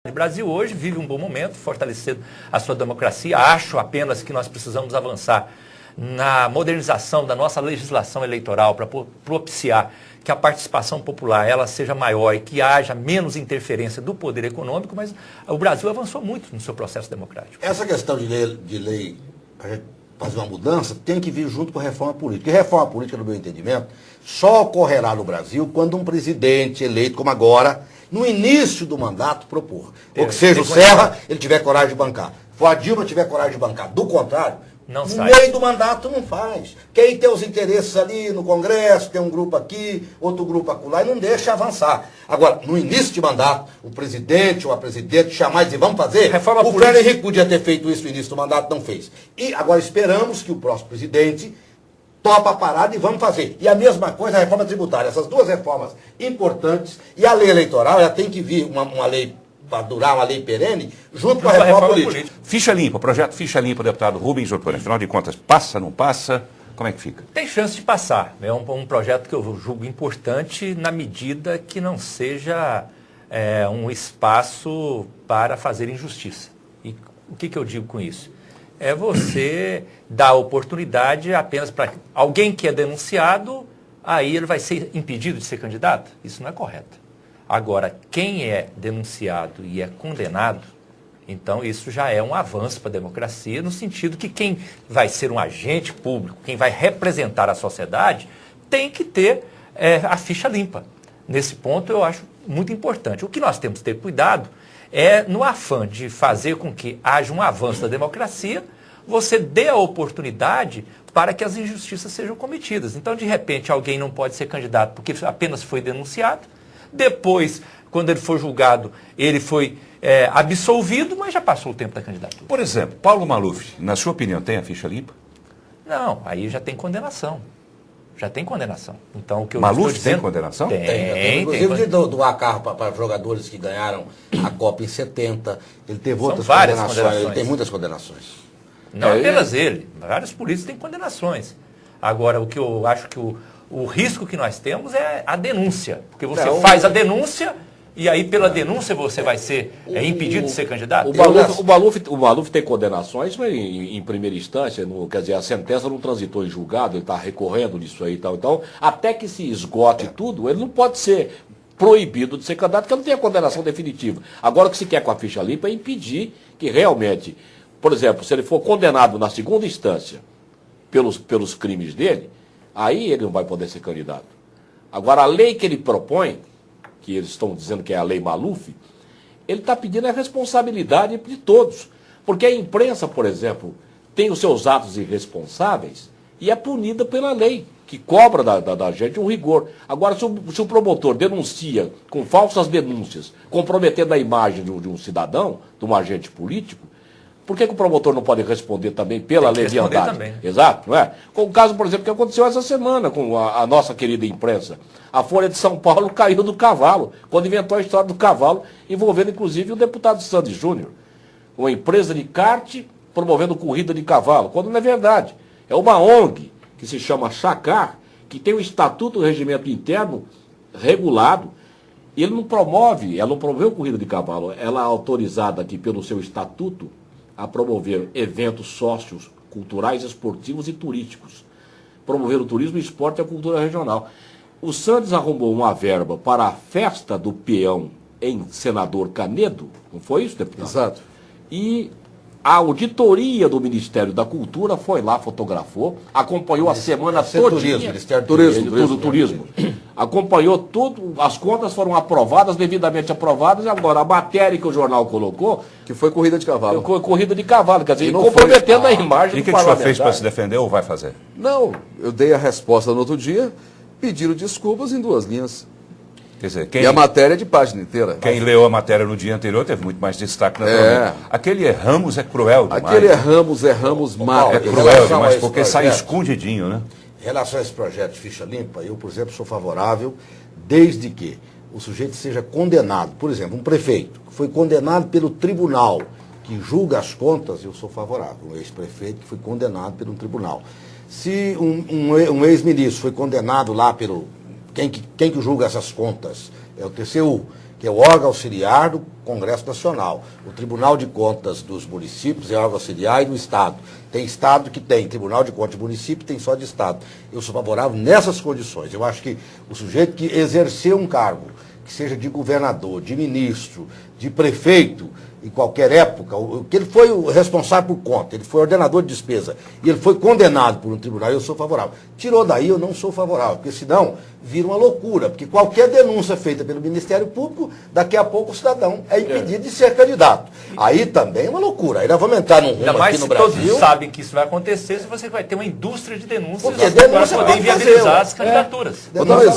O Brasil hoje vive um bom momento, fortalecendo a sua democracia. Acho apenas que nós precisamos avançar na modernização da nossa legislação eleitoral para propiciar que a participação popular ela seja maior e que haja menos interferência do poder econômico, mas o Brasil avançou muito no seu processo democrático. Essa questão de lei para a gente fazer uma mudança tem que vir junto com a reforma política. E reforma política, no meu entendimento, só ocorrerá no Brasil quando um presidente eleito, como agora, no início do mandato, propor. Ou que seja o Serra, ele tiver coragem de bancar. For a Dilma tiver coragem de bancar. Do contrário, no meio do mandato não faz. Quem tem os interesses ali no Congresso, tem um grupo aqui, outro grupo acolá, e não deixa avançar. Agora, no início de mandato, o presidente ou a presidente chamar e dizer, vamos fazer? Reforma o Fernando Henrique podia ter feito isso no início do mandato, não fez. E agora esperamos que o próximo presidente topa a parada e vamos fazer. E a mesma coisa a reforma tributária. Essas duas reformas importantes. E a lei eleitoral, ela tem que vir uma lei para durar, uma lei perene, junto com a reforma política. Ficha limpa, projeto Ficha Limpa, deputado Rubens Ottoni. Afinal de contas, passa, não passa? Como é que fica? Tem chance de passar. É um projeto que eu julgo importante na medida que não seja um espaço para fazer injustiça. E o que eu digo com isso? É você dar oportunidade apenas para alguém que é denunciado, aí ele vai ser impedido de ser candidato? Isso não é correto. Agora, quem é denunciado e é condenado, então isso já é um avanço para a democracia, no sentido que quem vai ser um agente público, quem vai representar a sociedade, tem que ter a ficha limpa. Nesse ponto eu acho muito importante. O que nós temos que ter cuidado é, no afã de fazer com que haja um avanço da democracia, você dê a oportunidade para que as injustiças sejam cometidas. Então, de repente, alguém não pode ser candidato porque apenas foi denunciado. Depois, quando ele for julgado, ele foi absolvido, mas já passou o tempo da candidatura. Por exemplo, Paulo Maluf, na sua opinião, tem a ficha limpa? Não, aí já tem condenação. Já tem condenação. Então, o que eu Maluf estou dizendo, tem condenação? Tem. Inclusive doar carro para jogadores que ganharam a Copa em 70. Ele teve outras condenações. Ele tem muitas condenações. Não apenas ele. Vários políticos têm condenações. Agora, o que eu acho que o risco que nós temos é a denúncia. Porque você faz a denúncia e aí pela denúncia você vai ser impedido de ser candidato? O Maluf tem condenações, mas em primeira instância, quer dizer, a sentença não transitou em julgado, ele está recorrendo disso aí e tal. Então, até que se esgote tudo, ele não pode ser proibido de ser candidato, porque não tem a condenação definitiva. Agora, o que se quer com a ficha limpa é impedir que realmente, por exemplo, se ele for condenado na segunda instância pelos crimes dele, aí ele não vai poder ser candidato. Agora, a lei que ele propõe, que eles estão dizendo que é a lei Maluf, ele está pedindo a responsabilidade de todos. Porque a imprensa, por exemplo, tem os seus atos irresponsáveis e é punida pela lei, que cobra da gente um rigor. Agora, se o promotor denuncia com falsas denúncias, comprometendo a imagem de um cidadão, de um agente político, por que o promotor não pode responder também pela leviandade? Também. Exato, não é? Com o caso, por exemplo, que aconteceu essa semana com a nossa querida imprensa. A Folha de São Paulo caiu do cavalo, quando inventou a história do cavalo, envolvendo inclusive o deputado Sandy Júnior. Uma empresa de kart promovendo corrida de cavalo, quando não é verdade. É uma ONG que se chama Chacar, que tem o Estatuto do Regimento Interno regulado. E ele não promove, ela não promoveu corrida de cavalo, ela é autorizada aqui pelo seu estatuto a promover eventos sócios, culturais, esportivos e turísticos. Promover o turismo, o esporte e a cultura regional. O Santos arrumou uma verba para a festa do peão em Senador Canedo, não foi isso, deputado? Exato. E a auditoria do Ministério da Cultura foi lá, fotografou, acompanhou a semana todinha. Ministério do Turismo. Acompanhou tudo, as contas foram aprovadas, devidamente aprovadas, e agora a matéria que o jornal colocou... Que foi corrida de cavalo. Corrida de cavalo, quer dizer, comprometendo a imagem E o do que o senhor fez para se defender ou vai fazer? Não, eu dei a resposta no outro dia, pediram desculpas em 2 linhas. Quer dizer, E a matéria é de página inteira. Quem leu a matéria no dia anterior teve muito mais destaque naturalmente. Aquele erramos é cruel demais. Aquele erramos marca. É cruel demais, porque sai escondidinho, né? Em relação a esse projeto de ficha limpa, eu, por exemplo, sou favorável desde que o sujeito seja condenado. Por exemplo, um prefeito que foi condenado pelo tribunal que julga as contas, eu sou favorável. Um ex-prefeito que foi condenado pelo tribunal. Se um ex-ministro foi condenado lá pelo... Quem que julga essas contas? É o TCU. que é o órgão auxiliar do Congresso Nacional. O Tribunal de Contas dos municípios é órgão auxiliar e do Estado. Tem Estado que tem Tribunal de Contas de município, tem só de Estado. Eu sou favorável nessas condições. Eu acho que o sujeito que exercer um cargo, que seja de governador, de ministro, de prefeito, em qualquer época, que ele foi o responsável por conta, ele foi ordenador de despesa, e ele foi condenado por um tribunal, eu sou favorável. Tirou daí, eu não sou favorável, porque senão vira uma loucura, porque qualquer denúncia feita pelo Ministério Público, daqui a pouco o cidadão é impedido de ser candidato. Aí também é uma loucura. Aí nós vamos entrar num rumo aqui no Brasil. Todos sabem que isso vai acontecer, se você vai ter uma indústria de denúncias porque para denúncia poder viabilizar as candidaturas.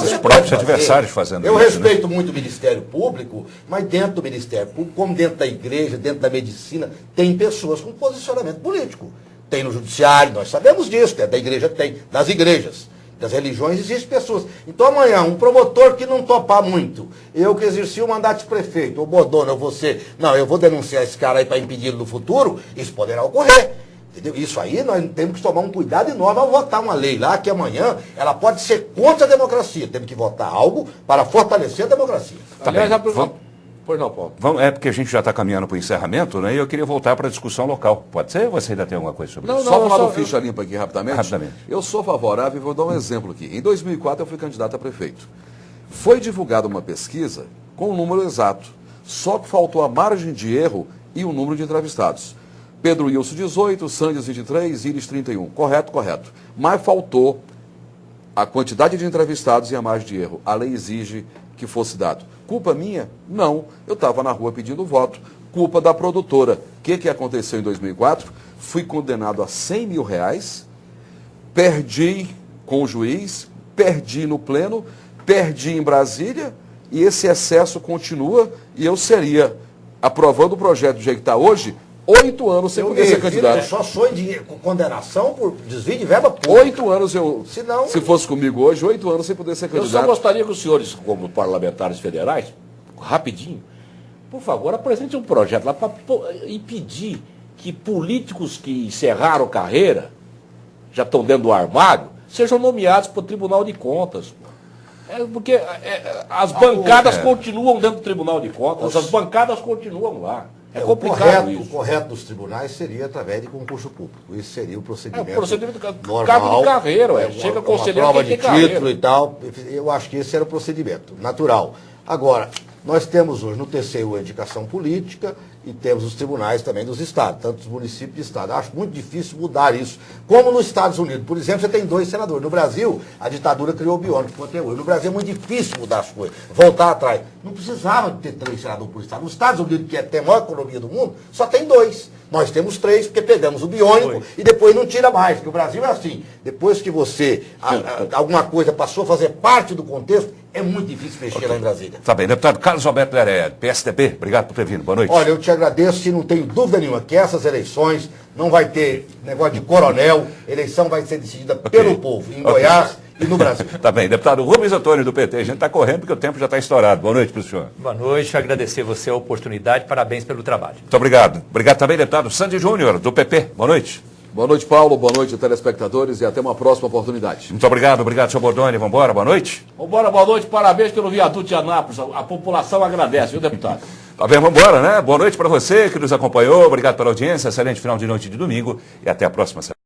Os próprios adversários fazendo Eu isso, né? respeito muito o Ministério Público, mas dentro do Ministério Público, como dentro da igreja, dentro da medicina, tem pessoas com posicionamento político. Tem no judiciário, nós sabemos disso, da igreja tem, das igrejas, das religiões existem pessoas. Então amanhã, um promotor que não topar muito, eu que exerci o mandato de prefeito, ou Bodona, ou você, não, eu vou denunciar esse cara aí para impedi-lo no futuro, isso poderá ocorrer. Entendeu? Isso aí nós temos que tomar um cuidado enorme ao votar uma lei lá que amanhã ela pode ser contra a democracia. Temos que votar algo para fortalecer a democracia. Tá Aliás, bem. Pois não, Paulo. É porque a gente já está caminhando para o encerramento, né? E eu queria voltar para a discussão local. Pode ser? Ou você ainda tem alguma coisa sobre isso? Só falar do ficha limpa aqui rapidamente. Rapidamente. Eu sou favorável e vou dar um exemplo aqui. Em 2004 eu fui candidato a prefeito. Foi divulgada uma pesquisa com um número exato. Só que faltou a margem de erro e o número de entrevistados. Pedro Wilson 18, Sandes 23, Iris 31. Correto, correto. Mas faltou a quantidade de entrevistados e a margem de erro. A lei exige que fosse dado. Culpa minha? Não. Eu estava na rua pedindo voto. Culpa da produtora. O que aconteceu em 2004? Fui condenado a R$100 mil, perdi com o juiz, perdi no pleno, perdi em Brasília, e esse excesso continua, e eu seria, aprovando o projeto do jeito que está hoje, 8 anos sem poder ser candidato. Eu só sou em condenação por desvio de verba pública. 8 anos se fosse comigo hoje, 8 anos sem poder ser Eu candidato. só gostaria que os senhores, como parlamentares federais, rapidinho, por favor, apresentem um projeto lá para impedir que políticos que encerraram carreira, já estão dentro do armário, sejam nomeados para o Tribunal de Contas. Porque as bancadas continuam dentro do Tribunal de Contas, as bancadas continuam lá. É complicado isso. O correto dos tribunais seria através de concurso público. Isso seria o procedimento. O procedimento normal, cargo de carreira, chega conselheiro prova quem de tem título carreira. e tal. Eu acho que esse era o procedimento natural. Agora, nós temos hoje no TCU a indicação política e temos os tribunais também dos estados, tanto dos municípios de estado. Acho muito difícil mudar isso. Como nos Estados Unidos, por exemplo, você tem 2 senadores. No Brasil, a ditadura criou o biônico até hoje. No Brasil é muito difícil mudar as coisas, voltar atrás. Não precisava de ter 3 senadores por estado. Nos Estados Unidos, que é a maior economia do mundo, só tem 2. Nós temos 3, porque pegamos o biônico e depois não tira mais. Porque o Brasil é assim. Depois que você, alguma coisa passou a fazer parte do contexto, é muito difícil mexer lá em Brasília. Tá bem. Deputado Carlos Alberto Nerea, PSDB, obrigado por ter vindo. Boa noite. Olha, eu te agradeço e não tenho dúvida nenhuma que essas eleições não vai ter negócio de coronel, eleição vai ser decidida pelo povo, em Goiás e no Brasil. Tá bem. Deputado Rubens Antônio, do PT, a gente está correndo porque o tempo já está estourado. Boa noite para o senhor. Boa noite, agradecer você a oportunidade, parabéns pelo trabalho. Muito obrigado. Obrigado também, deputado Sandy Júnior, do PP. Boa noite. Boa noite, Paulo. Boa noite, telespectadores, e até uma próxima oportunidade. Muito obrigado, senhor Bordoni. Vamos embora, boa noite. Vambora, boa noite, parabéns pelo viaduto de Anápolis. A população agradece, viu, deputado? Tá bem, vamos embora, né? Boa noite para você que nos acompanhou. Obrigado pela audiência. Excelente final de noite de domingo e até a próxima semana.